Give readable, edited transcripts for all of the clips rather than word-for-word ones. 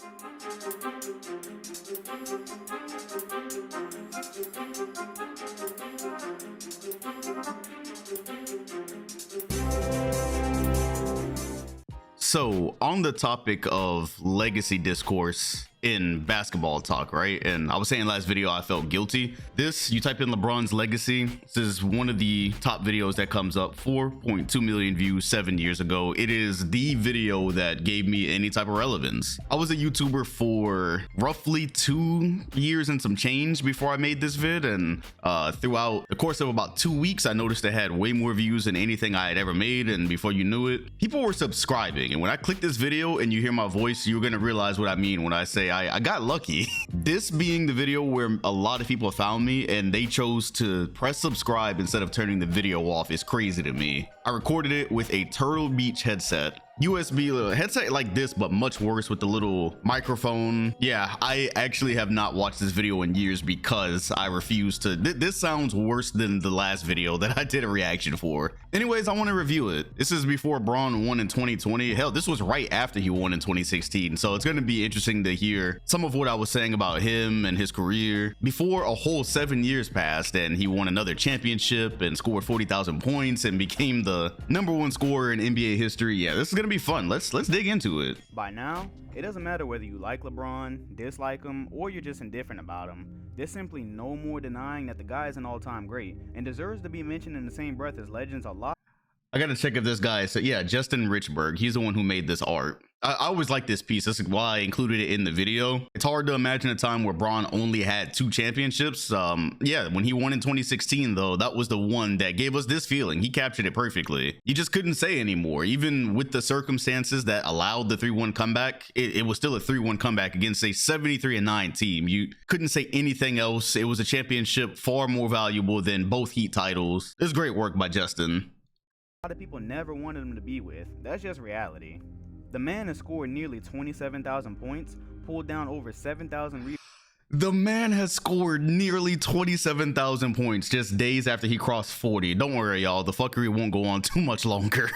So on the topic of legacy discourse in basketball talk, right? And I was saying last video I felt guilty. This, you type in LeBron's legacy, this is one of the top videos that comes up, 4.2 million views 7 years ago. It is the video that gave me any type of relevance. I was a YouTuber for roughly 2 years and some change before I made this vid, and throughout the course of about 2 weeks I noticed it had way more views than anything I had ever made, and before you knew it, people were subscribing. And when I click this video and you hear my voice, you're gonna realize what I mean when I say I got lucky. This being the video where a lot of people found me and they chose to press subscribe instead of turning the video off is crazy to me. I recorded it with a Turtle Beach headset, USB little headset like this, but much worse with the little microphone. Yeah, I actually have not watched this video in years because I refuse to. This sounds worse than the last video that I did a reaction for. Anyways, I want to review it. This is before Braun won in 2020. Hell, this was right after he won in 2016. So it's going to be interesting to hear some of what I was saying about him and his career before a whole 7 years passed and he won another championship and scored 40,000 points and became the #1 scorer in NBA history. Yeah, this is going to be fun. Let's dig into it. By now, it doesn't matter whether you like LeBron, dislike him, or you're just indifferent about him. There's simply no more denying that the guy is an all-time great and deserves to be mentioned in the same breath as legends a lot. I gotta check if this guy, so yeah, Justin Richburg, he's the one who made this art. I always like this piece. That's why I included it in the video. It's hard to imagine a time where Braun only had 2 championships. Yeah, when he won in 2016 though, that was the one that gave us this feeling. He captured it perfectly. You just couldn't say anymore. Even with the circumstances that allowed the 3-1 comeback, it was still a 3-1 comeback against a 73-9 team. You couldn't say anything else. It was a championship far more valuable than both Heat titles. It was great work by Justin. A lot of people never wanted him to be with. That's just reality. The man has scored nearly 27,000 points, pulled down over 7,000 rebounds. The man has scored nearly 27,000 points just days after he crossed 40. Don't worry, y'all. The fuckery won't go on too much longer.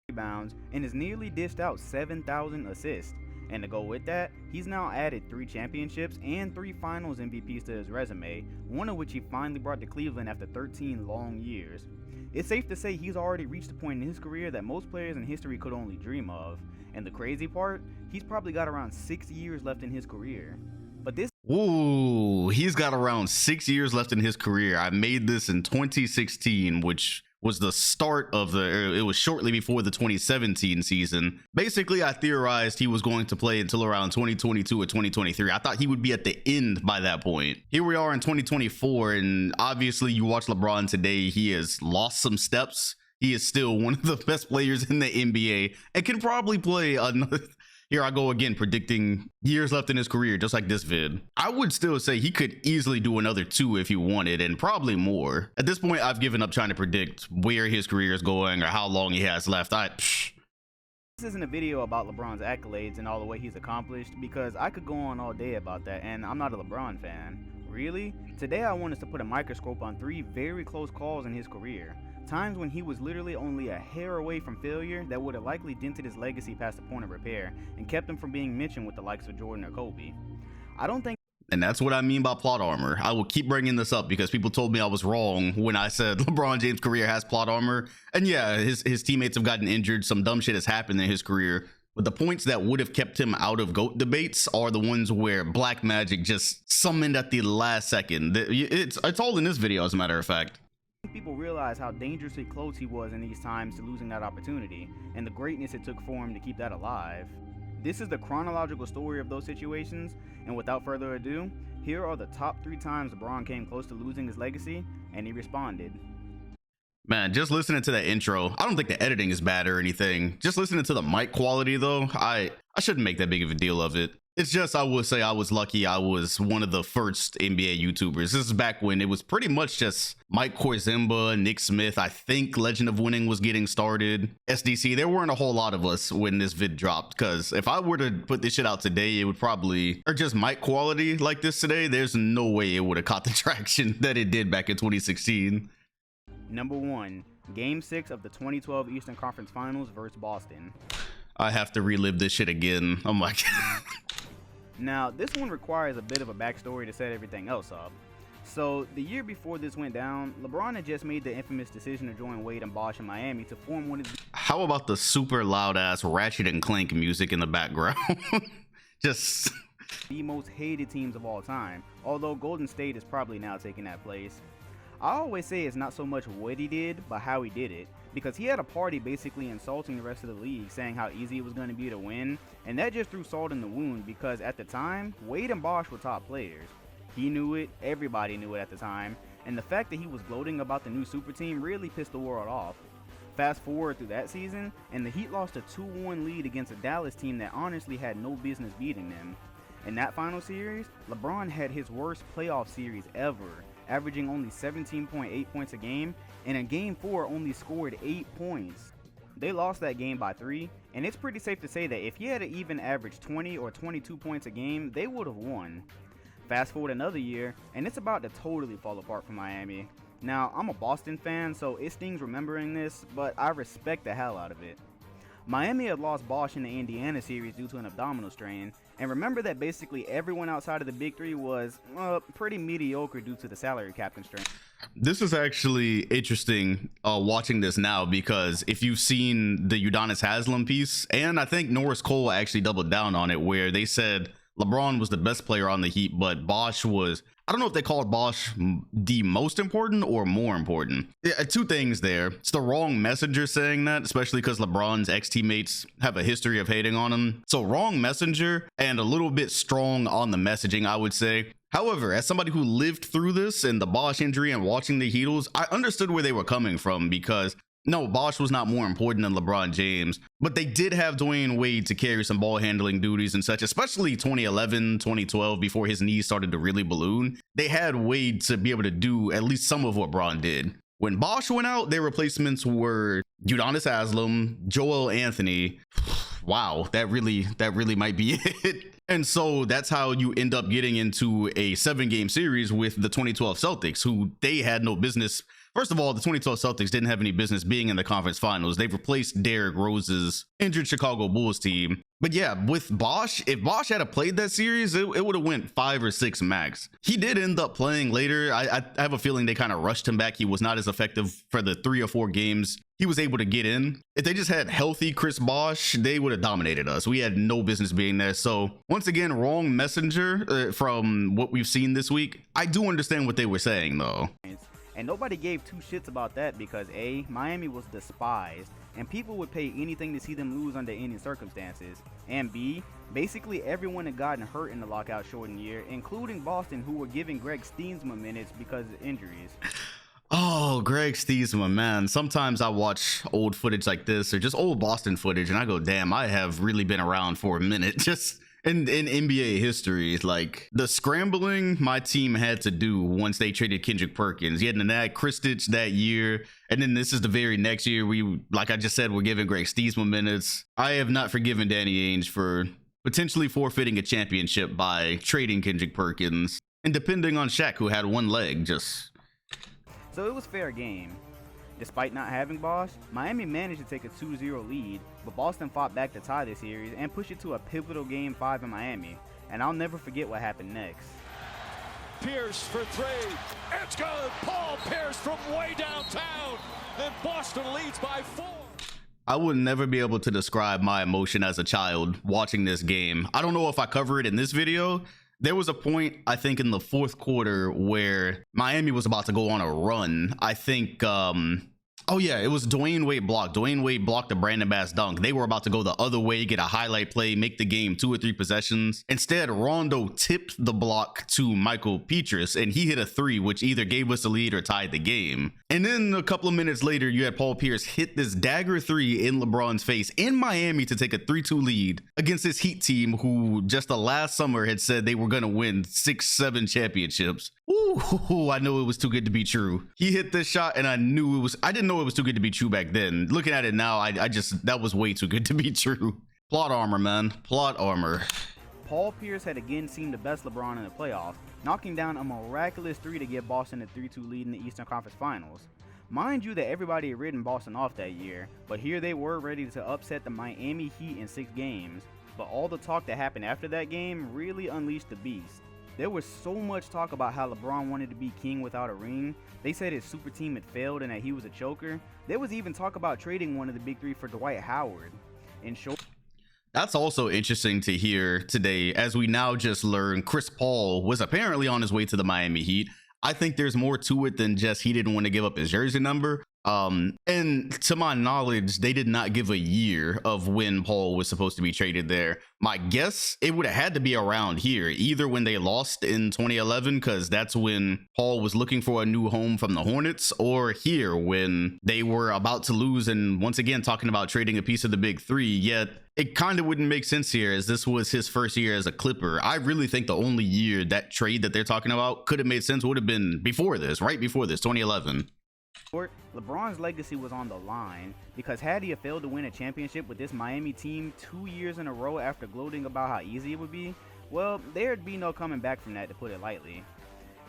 Rebounds and has nearly dished out 7,000 assists. And to go with that, he's now added 3 championships and 3 finals MVPs to his resume, one of which he finally brought to Cleveland after 13 long years. It's safe to say he's already reached a point in his career that most players in history could only dream of. And the crazy part, he's probably got around 6 years left in his career. But this— Ooh, he's got around 6 years left in his career. I made this in 2016, which was the start of it was shortly before the 2017 season. Basically, I theorized he was going to play until around 2022 or 2023. I thought he would be at the end by that point. Here we are in 2024, and obviously you watch LeBron today, he has lost some steps. He is still one of the best players in the NBA and can probably play another. Here I go again, predicting years left in his career, just like this vid. I would still say he could easily do another 2 if he wanted, and probably more. At this point, I've given up trying to predict where his career is going or how long he has left. This isn't a video about LeBron's accolades and all the way he's accomplished, because I could go on all day about that, and I'm not a LeBron fan. Really? Today I want us to put a microscope on 3 very close calls in his career. Times when he was literally only a hair away from failure that would have likely dented his legacy past the point of repair and kept him from being mentioned with the likes of Jordan or Kobe. I don't think— And that's what I mean by plot armor. I will keep bringing this up because people told me I was wrong when I said LeBron James' career has plot armor. And yeah, his teammates have gotten injured. Some dumb shit has happened in his career. But the points that would have kept him out of GOAT debates are the ones where Black Magic just summoned at the last second. It's all in this video, as a matter of fact. People realize how dangerously close he was in these times to losing that opportunity, and the greatness it took for him to keep that alive. This is the chronological story of those situations, and without further ado, here are the top 3 times LeBron came close to losing his legacy, and he responded. Man, just listening to that intro, I don't think the editing is bad or anything. Just listening to the mic quality though, I shouldn't make that big of a deal of it. It's just, I would say I was lucky I was one of the first NBA YouTubers. This is back when it was pretty much just Mike Korzemba, Nick Smith. I think Legend of Winning was getting started. SDC, there weren't a whole lot of us when this vid dropped, because if I were to put this shit out today, it would probably, or just mic quality like this today, there's no way it would have caught the traction that it did back in 2016. Number 1, Game 6 of the 2012 Eastern Conference Finals versus Boston. I have to relive this shit again. Oh my God. Now, this one requires a bit of a backstory to set everything else up. So, the year before this went down, LeBron had just made the infamous decision to join Wade and Bosh in Miami to form one of the— How about the super loud ass Ratchet and Clank music in the background? Just the most hated teams of all time, although Golden State is probably now taking that place. I always say it's not so much what he did, but how he did it, because he had a party basically insulting the rest of the league, saying how easy it was going to be to win, and that just threw salt in the wound because at the time, Wade and Bosh were top players. He knew it, everybody knew it at the time, and the fact that he was gloating about the new super team really pissed the world off. Fast forward through that season, and the Heat lost a 2-1 lead against a Dallas team that honestly had no business beating them. In that final series, LeBron had his worst playoff series ever, averaging only 17.8 points a game, and in Game 4 only scored 8 points. They lost that game by 3, and it's pretty safe to say that if he had even averaged 20 or 22 points a game, they would have won. Fast forward another year, and it's about to totally fall apart for Miami. Now, I'm a Boston fan, so it stings remembering this, but I respect the hell out of it. Miami had lost Bosh in the Indiana series due to an abdominal strain, and remember that basically everyone outside of the Big Three was pretty mediocre due to the salary cap constraints. this is actually interesting watching this now, because if you've seen the Udonis Haslem piece, and I think Norris Cole actually doubled down on it, where they said LeBron was the best player on the Heat, but Bosh was, I don't know if they called Bosh the most important or more important. Yeah, two things there. It's the wrong messenger saying that, especially because LeBron's ex-teammates have a history of hating on him. So wrong messenger and a little bit strong on the messaging, I would say. However, as somebody who lived through this and the Bosh injury and watching the Heatles, I understood where they were coming from, because no, Bosh was not more important than LeBron James, but they did have Dwayne Wade to carry some ball handling duties and such, especially 2011, 2012, before his knees started to really balloon. They had Wade to be able to do at least some of what Bron did. When Bosh went out, their replacements were Udonis Haslem, Joel Anthony. Wow, that really might be it. And so that's how you end up getting into a 7-game series with the 2012 Celtics, who they had no business. First of all, the 2012 Celtics didn't have any business being in the conference finals. They've replaced Derrick Rose's injured Chicago Bulls team. But yeah, with Bosh, if Bosh had played that series, it would have went 5 or 6 max. He did end up playing later. I have a feeling they kind of rushed him back. He was not as effective for the 3 or 4 games he was able to get in. If they just had healthy Chris Bosh, they would have dominated us. We had no business being there. So once again, wrong messenger from what we've seen this week. I do understand what they were saying though. And nobody gave 2 shits about that because A, Miami was despised, and people would pay anything to see them lose under any circumstances. And B, basically everyone had gotten hurt in the lockout shortened year, including Boston, who were giving Greg Steensma minutes because of injuries. Oh, Greg Steensma, man. Sometimes I watch old footage like this, or just old Boston footage, and I go, damn, I have really been around for a minute. Just in NBA history, like the scrambling my team had to do once they traded Kendrick Perkins. You had Nenad Kristich that year, and then this is the very next year we, like I just said, we're giving Greg Steensma minutes. I have not forgiven Danny Ainge for potentially forfeiting a championship by trading Kendrick Perkins, and depending on Shaq, who had 1 leg. So it was fair game. Despite not having Bosh, Miami managed to take a 2-0 lead, but Boston fought back to tie the series and push it to a pivotal Game 5 in Miami. And I'll never forget what happened next. Pierce for 3. It's good. Paul Pierce from way downtown. Then Boston leads by 4. I would never be able to describe my emotion as a child watching this game. I don't know if I cover it in this video. There was a point, I think, in the 4th quarter where Miami was about to go on a run. I think, oh yeah, it was Dwayne Wade blocked. Dwayne Wade blocked the Brandon Bass dunk. They were about to go the other way, get a highlight play, make the game 2 or 3 possessions. Instead, Rondo tipped the block to Michael Petrus, and he hit a 3, which either gave us the lead or tied the game. And then a couple of minutes later, you had Paul Pierce hit this dagger 3 in LeBron's face in Miami to take a 3-2 lead against this Heat team who just the last summer had said they were going to win 6-7 championships. Ooh, I knew it was too good to be true. He hit this shot and I didn't know it was too good to be true back then. Looking at it now, that was way too good to be true. Plot armor, man. Plot armor. Paul Pierce had again seen the best LeBron in the playoffs, knocking down a miraculous 3 to give Boston a 3-2 lead in the Eastern Conference Finals. Mind you that everybody had written Boston off that year, but here they were ready to upset the Miami Heat in 6 games. but all the talk that happened after that game really unleashed the beast. There was so much talk about how LeBron wanted to be king without a ring. They said his super team had failed and that he was a choker. There was even talk about trading one of the big three for Dwight Howard. In short, that's also interesting to hear today, as we now just learned Chris Paul was apparently on his way to the Miami Heat. I think there's more to it than just he didn't want to give up his jersey number. And to my knowledge, they did not give a year of when Paul was supposed to be traded there. My guess, it would have had to be around here, either when they lost in 2011, because that's when Paul was looking for a new home from the Hornets, or here when they were about to lose and once again talking about trading a piece of the big three. Yet it kind of wouldn't make sense here, as this was his first year as a Clipper. I really think the only year that trade that they're talking about could have made sense would have been before this, right before this, 2011. LeBron's legacy was on the line, because had he failed to win a championship with this Miami team 2 years in a row after gloating about how easy it would be, well, there'd be no coming back from that, to put it lightly.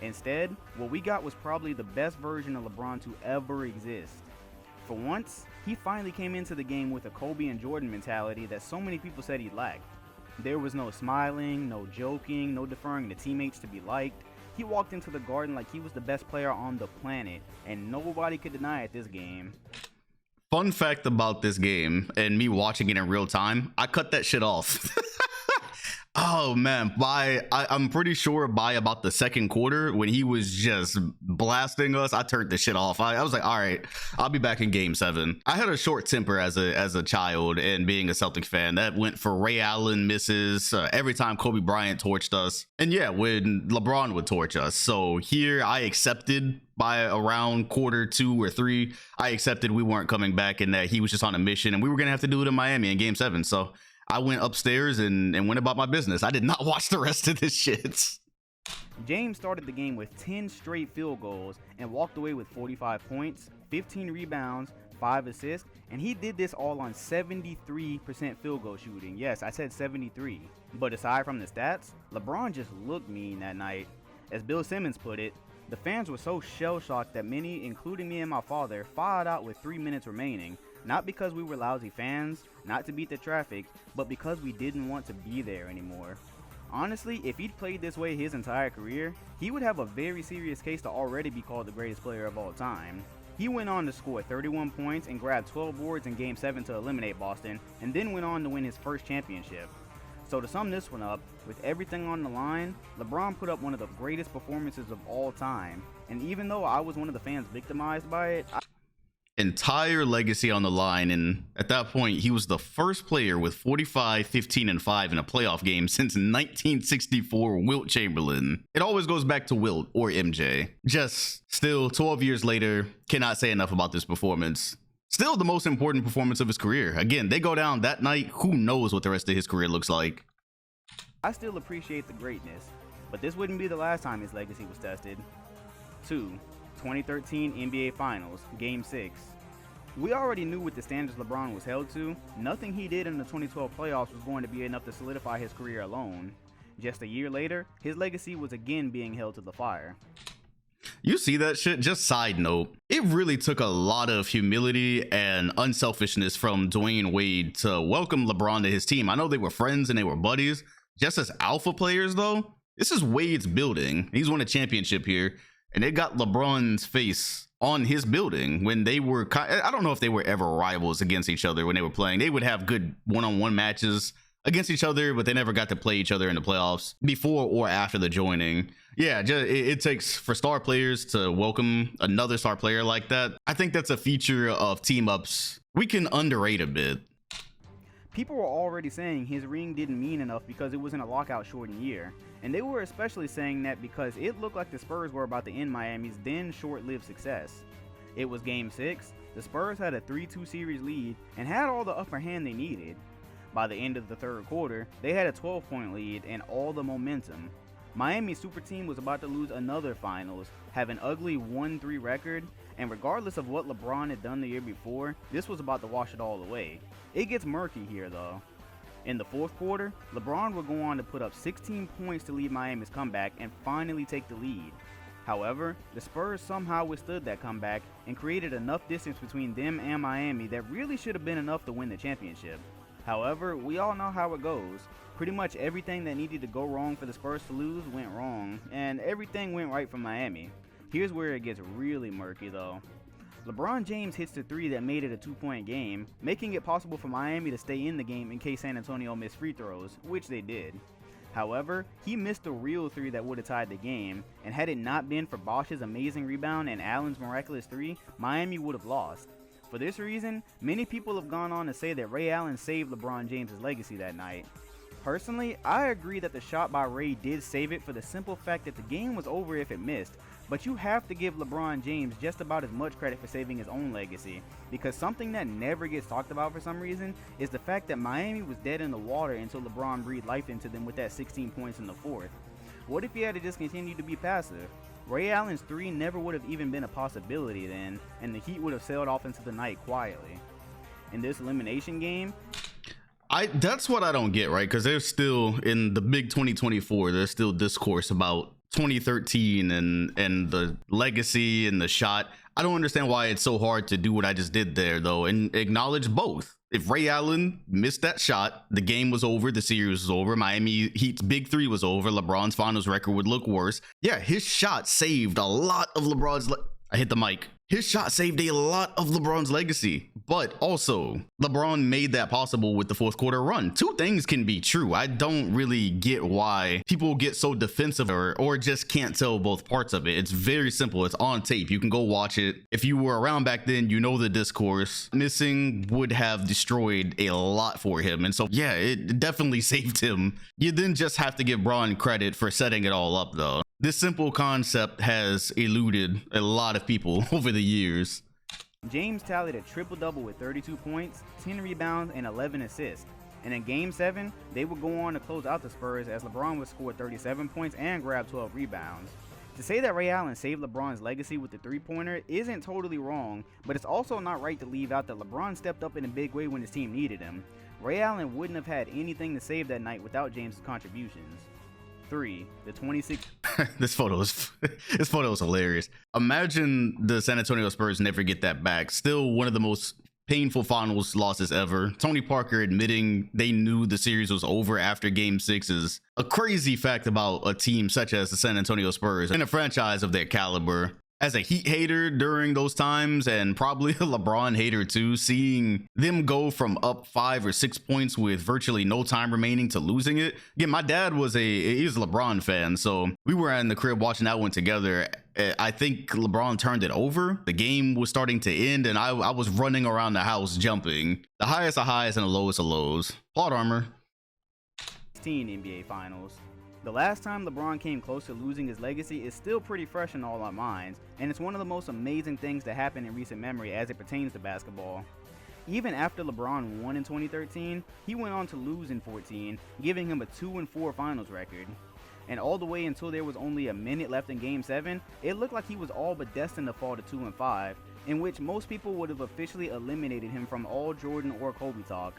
Instead, what we got was probably the best version of LeBron to ever exist. For once, he finally came into the game with a Kobe and Jordan mentality that so many people said he lacked. There was no smiling, no joking, no deferring to teammates to be liked. He walked into the Garden like he was the best player on the planet, and nobody could deny it this game. Fun fact about this game and me watching it in real time, I cut that shit off. Oh man, I'm pretty sure by about the second quarter, when he was just blasting us, I turned the shit off. I was like, all right, I'll be back in game 7. I had a short temper as a child, and being a Celtic fan, that went for Ray Allen misses, every time Kobe Bryant torched us, and yeah, when LeBron would torch us. So here I accepted by around quarter 2 or 3, I accepted we weren't coming back and that he was just on a mission and we were gonna have to do it in Miami in game 7. So I went upstairs and went about my business. I did not watch the rest of this shit. James started the game with 10 straight field goals and walked away with 45 points, 15 rebounds, 5 assists, and he did this all on 73% field goal shooting. Yes, I said 73. But aside from the stats, LeBron just looked mean that night. As Bill Simmons put it, the fans were so shell-shocked that many, including me and my father, filed out with 3 minutes remaining. Not because we were lousy fans, not to beat the traffic, but because we didn't want to be there anymore. Honestly, if he'd played this way his entire career, he would have a very serious case to already be called the greatest player of all time. He went on to score 31 points and grab 12 boards in Game 7 to eliminate Boston, and then went on to win his first championship. So to sum this one up, with everything on the line, LeBron put up one of the greatest performances of all time, and even though I was one of the fans victimized by it, entire legacy on the line, and at that point he was the first player with 45, 15 and 5 in a playoff game since 1964 Wilt Chamberlain. It always goes back to Wilt or MJ. Just still 12 years later, cannot say enough about this performance. Still the most important performance of his career. Again, they go down that night, who knows what the rest of his career looks like. I still appreciate the greatness, but this wouldn't be the last time his legacy was tested. 2. 2013 NBA Finals, Game 6. We already knew what the standards LeBron was held to. Nothing he did in the 2012 playoffs was going to be enough to solidify his career alone. Just a year later, his legacy was again being held to the fire. You see that shit? Just side note, it really took a lot of humility and unselfishness from Dwayne Wade to welcome LeBron to his team. I know they were friends and they were buddies. Just as alpha players though, this is Wade's building. He's won a championship here. And it got LeBron's face on his building when they were, I don't know if they were ever rivals against each other when they were playing. They would have good one-on-one matches against each other, but they never got to play each other in the playoffs before or after the joining. Yeah, it takes for star players to welcome another star player like that. I think that's a feature of team ups we can underrate a bit. People were already saying his ring didn't mean enough because it was in a lockout-shortened year, and they were especially saying that because it looked like the Spurs were about to end Miami's then short-lived success. It was Game 6, the Spurs had a 3-2 series lead and had all the upper hand they needed. By the end of the third quarter, they had a 12-point lead and all the momentum. Miami's super team was about to lose another finals, have an ugly 1-3 record, and regardless of what LeBron had done the year before, this was about to wash it all away. It gets murky here though. In the fourth quarter, LeBron would go on to put up 16 points to lead Miami's comeback and finally take the lead. However, the Spurs somehow withstood that comeback and created enough distance between them and Miami that really should have been enough to win the championship. However, we all know how it goes. Pretty much everything that needed to go wrong for the Spurs to lose went wrong, and everything went right for Miami. Here's where it gets really murky though. LeBron James hits the three that made it a 2-point game, making it possible for Miami to stay in the game in case San Antonio missed free throws, which they did. However, he missed the real three that would have tied the game, and had it not been for Bosch's amazing rebound and Allen's miraculous three, Miami would have lost. For this reason, many people have gone on to say that Ray Allen saved LeBron James' legacy that night. Personally, I agree that the shot by Ray did save it for the simple fact that the game was over if it missed, but you have to give LeBron James just about as much credit for saving his own legacy, because something that never gets talked about for some reason is the fact that Miami was dead in the water until LeBron breathed life into them with that 16 points in the fourth. What if he had to just continue to be passive? Ray Allen's three never would have even been a possibility then, and the Heat would have sailed off into the night quietly. In this elimination game, that's what I don't get, right? Because there's still, in the big 2024, there's still discourse about 2013 and the legacy and the shot. I don't understand why it's so hard to do what I just did there, though, and acknowledge both. If Ray Allen missed that shot, the game was over, the series was over, Miami Heat's big three was over, LeBron's finals record would look worse. Yeah, his shot saved a lot of LeBron's I hit the mic. His shot saved a lot of LeBron's legacy, but also LeBron made that possible with the fourth quarter run. Two things can be true. I don't really get why people get so defensive or just can't tell both parts of it. It's very simple. It's on tape. You can go watch it. If you were around back then, you know the discourse. Missing would have destroyed a lot for him. And so, yeah, it definitely saved him. You then just have to give Bron credit for setting it all up, though. This simple concept has eluded a lot of people over the years. James tallied a triple-double with 32 points, 10 rebounds, and 11 assists. And in Game 7, they would go on to close out the Spurs as LeBron would score 37 points and grab 12 rebounds. To say that Ray Allen saved LeBron's legacy with the three-pointer isn't totally wrong, but it's also not right to leave out that LeBron stepped up in a big way when his team needed him. Ray Allen wouldn't have had anything to save that night without James' contributions. 3. The 26. This photo is hilarious. Imagine the San Antonio Spurs never get that back. Still one of the most painful finals losses ever. Tony Parker admitting they knew the series was over after Game 6 is a crazy fact about a team such as the San Antonio Spurs and a franchise of their caliber. As a Heat hater during those times, and probably a LeBron hater too, seeing them go from up 5 or 6 points with virtually no time remaining to losing it. Again, my dad was a LeBron fan, so we were in the crib watching that one together. I think LeBron turned it over. The game was starting to end, and I was running around the house jumping. The highest of highs and the lowest of lows. Plot armor. 16 NBA Finals. The last time LeBron came close to losing his legacy is still pretty fresh in all our minds, and it's one of the most amazing things to happen in recent memory as it pertains to basketball. Even after LeBron won in 2013, he went on to lose in 14, giving him a 2-4 finals record. And all the way until there was only a minute left in Game 7, it looked like he was all but destined to fall to 2-5, in which most people would have officially eliminated him from all Jordan or Kobe talk.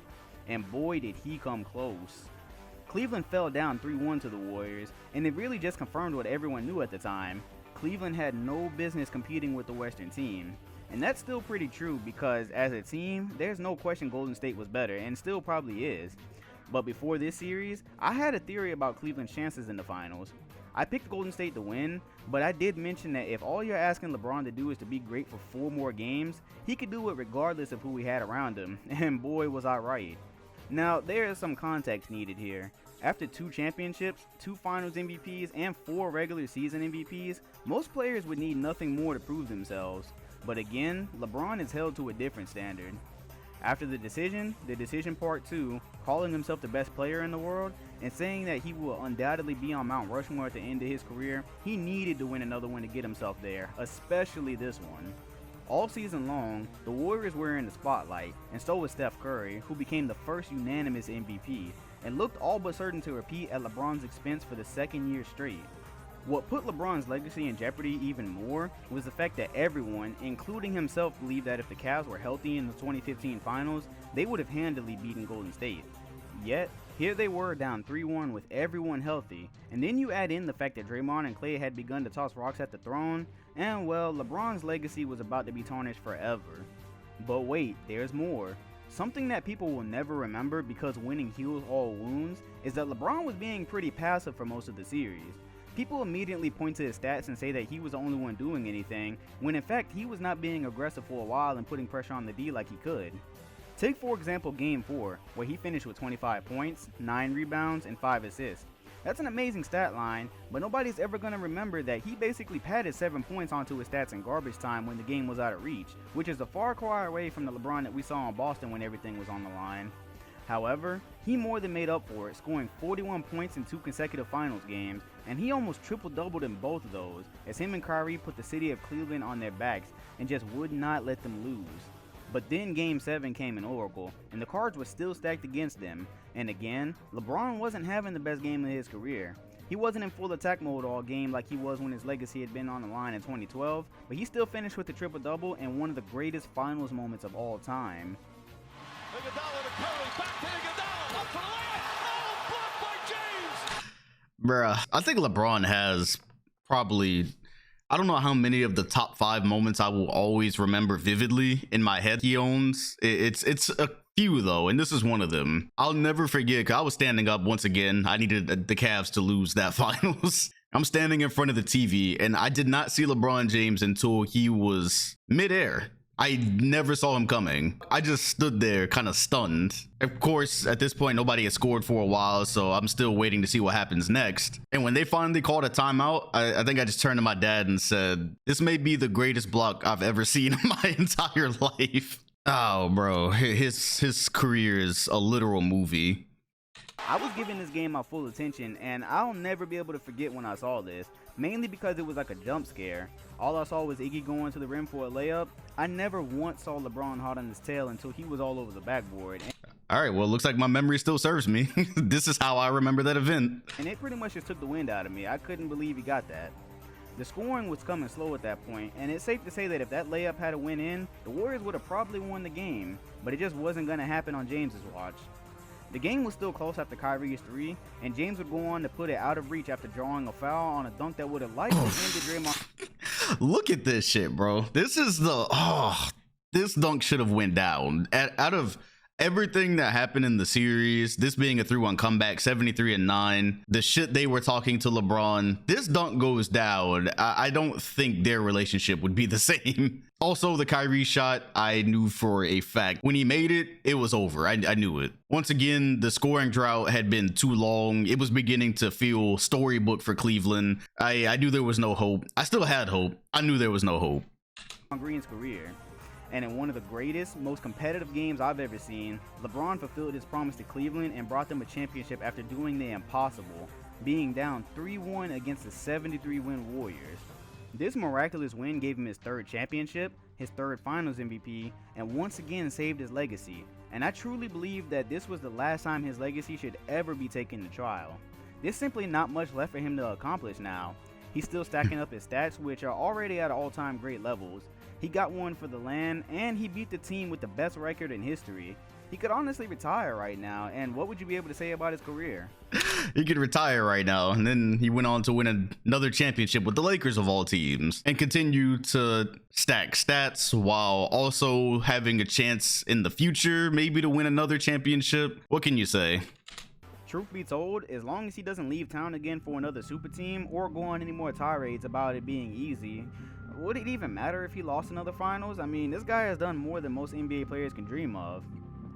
And boy did he come close. Cleveland fell down 3-1 to the Warriors, and it really just confirmed what everyone knew at the time. Cleveland had no business competing with the Western team. And that's still pretty true because as a team, there's no question Golden State was better, and still probably is. But before this series, I had a theory about Cleveland's chances in the finals. I picked Golden State to win, but I did mention that if all you're asking LeBron to do is to be great for 4 more games, he could do it regardless of who he had around him, and boy was I right. Now, there is some context needed here. After 2 championships, 2 finals MVPs, and 4 regular season MVPs, most players would need nothing more to prove themselves. But again, LeBron is held to a different standard. After the decision part 2, calling himself the best player in the world, and saying that he will undoubtedly be on Mount Rushmore at the end of his career, he needed to win another one to get himself there, especially this one. All season long, the Warriors were in the spotlight, and so was Steph Curry, who became the first unanimous MVP, and looked all but certain to repeat at LeBron's expense for the 2nd year straight. What put LeBron's legacy in jeopardy even more was the fact that everyone, including himself, believed that if the Cavs were healthy in the 2015 finals, they would have handily beaten Golden State. Yet, here they were down 3-1 with everyone healthy, and then you add in the fact that Draymond and Klay had begun to toss rocks at the throne, and well, LeBron's legacy was about to be tarnished forever. But wait, there's more. Something that people will never remember because winning heals all wounds is that LeBron was being pretty passive for most of the series. People immediately point to his stats and say that he was the only one doing anything, when in fact he was not being aggressive for a while and putting pressure on the D like he could. Take for example Game 4, where he finished with 25 points, 9 rebounds, and 5 assists. That's an amazing stat line, but nobody's ever going to remember that he basically padded 7 points onto his stats in garbage time when the game was out of reach, which is a far cry away from the LeBron that we saw in Boston when everything was on the line. However, he more than made up for it, scoring 41 points in 2 consecutive finals games, and he almost triple-doubled in both of those, as him and Kyrie put the city of Cleveland on their backs and just would not let them lose. But then Game 7 came in Oracle, and the cards were still stacked against them, and again, LeBron wasn't having the best game of his career. He wasn't in full attack mode all game like he was when his legacy had been on the line in 2012, but he still finished with the triple-double and one of the greatest finals moments of all time. Iguodala to Curry, back to Iguodala, up for the layup, oh, blocked by James! Bruh, I think LeBron has probably, I don't know how many of the top 5 moments I will always remember vividly in my head he owns. It's a few though, and this is one of them. I'll never forget, 'cause I was standing up once again. I needed the Cavs to lose that finals. I'm standing in front of the TV, and I did not see LeBron James until he was midair. I never saw him coming. I just stood there kind of stunned. Of course, at this point, nobody had scored for a while, so I'm still waiting to see what happens next. And when they finally called a timeout, I think I just turned to my dad and said, this may be the greatest block I've ever seen in my entire life. Oh, bro, his career is a literal movie. I was giving this game my full attention, and I'll never be able to forget when I saw this, mainly because it was like a jump scare. All I saw was Iggy going to the rim for a layup. I never once saw LeBron hot on his tail until he was all over the backboard. All right, well, it looks like my memory still serves me. This is how I remember that event. And it pretty much just took the wind out of me. I couldn't believe he got that. The scoring was coming slow at that point, and it's safe to say that if that layup had went in, the Warriors would have probably won the game, but it just wasn't going to happen on James's watch. The game was still close after Kyrie's 3, and James would go on to put it out of reach after drawing a foul on a dunk that would have likely ended Draymond. Look at this shit, bro. This is this dunk should have went down. Out of everything that happened in the series, this being a 3-1 comeback, 73-9, the shit they were talking to LeBron, this dunk goes down. I don't think their relationship would be the same. Also, the Kyrie shot, I knew for a fact. When he made it, it was over. I knew it. Once again, the scoring drought had been too long. It was beginning to feel storybook for Cleveland. I knew there was no hope. I still had hope. I knew there was no hope. Green's career. And in one of the greatest, most competitive games I've ever seen, LeBron fulfilled his promise to Cleveland and brought them a championship after doing the impossible, being down 3-1 against the 73-win Warriors. This miraculous win gave him his 3rd championship, his 3rd finals MVP, and once again saved his legacy. And I truly believe that this was the last time his legacy should ever be taken to trial. There's simply not much left for him to accomplish now. He's still stacking up his stats, which are already at all-time great levels. He got one for the land, and he beat the team with the best record in history. He could honestly retire right now, and what would you be able to say about his career? He could retire right now, and then he went on to win another championship with the Lakers of all teams, and continue to stack stats while also having a chance in the future, maybe to win another championship. What can you say? Truth be told, as long as he doesn't leave town again for another super team or go on any more tirades about it being easy, would it even matter if he lost another finals? I mean, this guy has done more than most NBA players can dream of.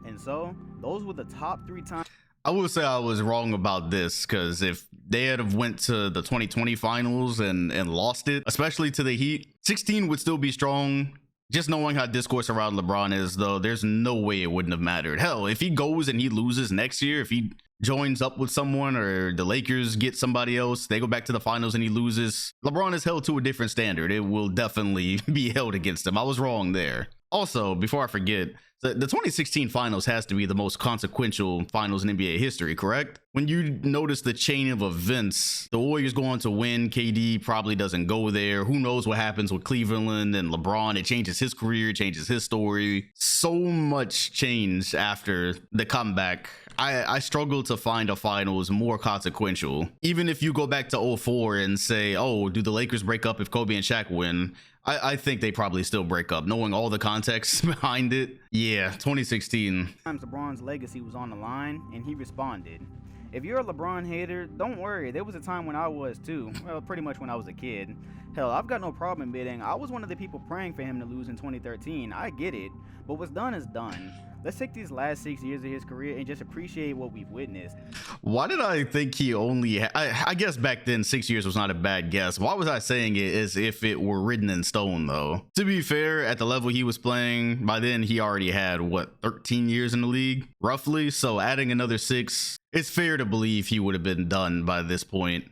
And so, those were the top 3 times. I will say I was wrong about this, because if they had have went to the 2020 finals and lost it, especially to the Heat, 16 would still be strong. Just knowing how discourse around LeBron is, though, there's no way it wouldn't have mattered. Hell, if he goes and he loses next year, if he joins up with someone or the Lakers get somebody else, they go back to the finals and he loses, LeBron is held to a different standard. It will definitely be held against him. I was wrong there. Also, before I forget, the 2016 finals has to be the most consequential finals in NBA history, correct? When you notice the chain of events, the Warriors go on to win, KD probably doesn't go there. Who knows what happens with Cleveland and LeBron? It changes his career, changes his story. So much changed after the comeback. I struggle to find a finals more consequential. Even if you go back to '04 and say, oh, do the Lakers break up if Kobe and Shaq win? I think they probably still break up, knowing all the context behind it. Yeah, 2016. LeBron's legacy was on the line, and he responded. If you're a LeBron hater, don't worry, there was a time when I was too. Well, pretty much when I was a kid. Hell, I've got no problem admitting I was one of the people praying for him to lose in 2013. I get it, but what's done is done. Let's take these last 6 years of his career and just appreciate what we've witnessed. Why did I think he only I guess back then 6 years was not a bad guess. Why was I saying it as if it were written in stone though? To be fair, at the level he was playing, by then he already had what, 13 years in the league roughly, so adding another 6, it's fair to believe he would have been done by this point.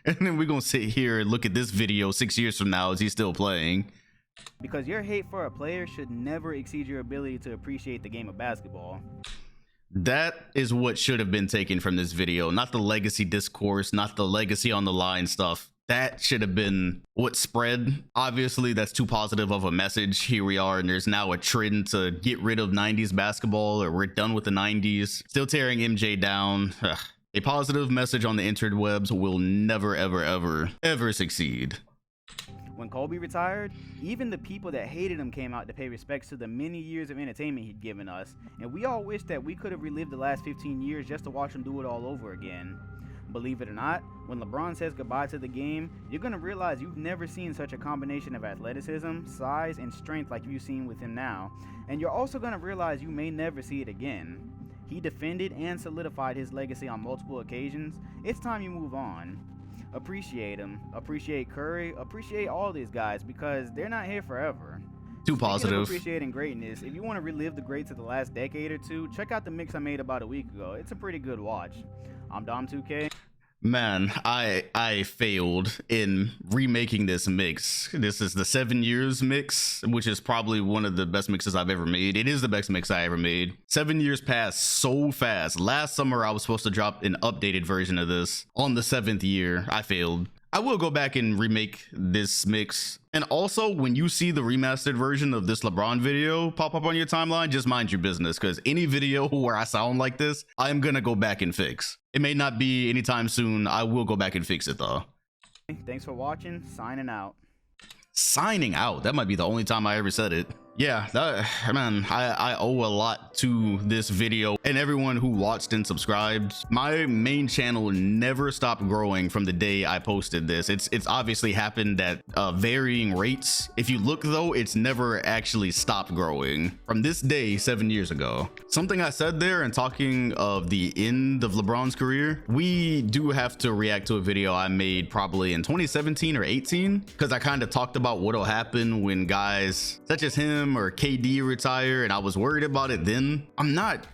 And then we're gonna sit here and look at this video 6 years from now. Is he still playing? Because your hate for a player should never exceed your ability to appreciate the game of basketball. That is what should have been taken from this video, not the legacy discourse, not the legacy on the line stuff. That should have been what spread. Obviously, that's too positive of a message. Here we are, and there's now a trend to get rid of 90s basketball, or we're done with the 90s. Still tearing MJ down. Ugh. A positive message on the interwebs will never, ever, ever, ever succeed. When Kobe retired, even the people that hated him came out to pay respects to the many years of entertainment he'd given us, and we all wish that we could have relived the last 15 years just to watch him do it all over again. Believe it or not, when LeBron says goodbye to the game, you're going to realize you've never seen such a combination of athleticism, size, and strength like you've seen with him now, and you're also going to realize you may never see it again. He defended and solidified his legacy on multiple occasions. It's time you move on. Appreciate him, appreciate Curry, appreciate all these guys, because they're not here forever. Too positive. Appreciating greatness, if you want to relive the greats of the last decade or two, check out the mix I made about a week ago. It's a pretty good watch. I'm Dom2K. Man, I failed in remaking this mix. This is the 7 years mix, which is probably one of the best mixes I've ever made. It is the best mix I ever made. 7 years passed so fast. Last summer, I was supposed to drop an updated version of this on the 7th year. I failed. I will go back and remake this mix. And also, when you see the remastered version of this LeBron video pop up on your timeline, just mind your business, because any video where I sound like this, I'm gonna go back and fix. It may not be anytime soon. I will go back and fix it though. Thanks for watching. Signing out. Signing out. That might be the only time I ever said it. Yeah, man, I owe a lot to this video and everyone who watched and subscribed. My main channel never stopped growing from the day I posted this. It's obviously happened at varying rates. If you look though, it's never actually stopped growing from this day 7 years ago. Something I said there, and talking of the end of LeBron's career, we do have to react to a video I made probably in 2017 or 18, because I kind of talked about what'll happen when guys such as him or KD retire, and I was worried about it then. I'm not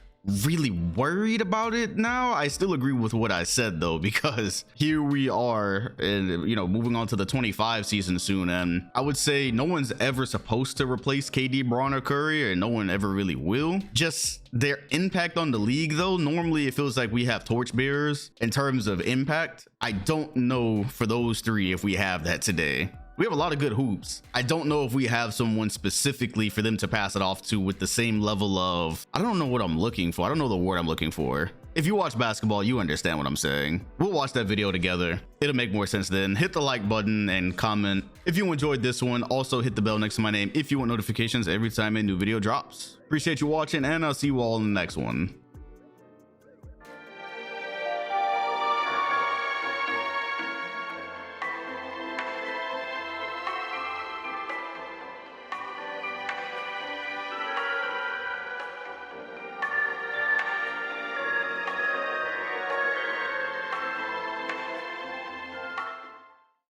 really worried about it now. I still agree with what I said though, because here we are, and you know, moving on to the 25 season soon, and I would say no one's ever supposed to replace KD, Braun, or Curry, and no one ever really will. Just their impact on the league though, normally it feels like we have torchbearers in terms of impact. I don't know for those three if we have that today. We have a lot of good hoops. I don't know if we have someone specifically for them to pass it off to with the same level of, I don't know what I'm looking for. I don't know the word I'm looking for. If you watch basketball, you understand what I'm saying. We'll watch that video together. It'll make more sense then. Hit the like button and comment if you enjoyed this one. Also hit the bell next to my name if you want notifications every time a new video drops. Appreciate you watching, and I'll see you all in the next one.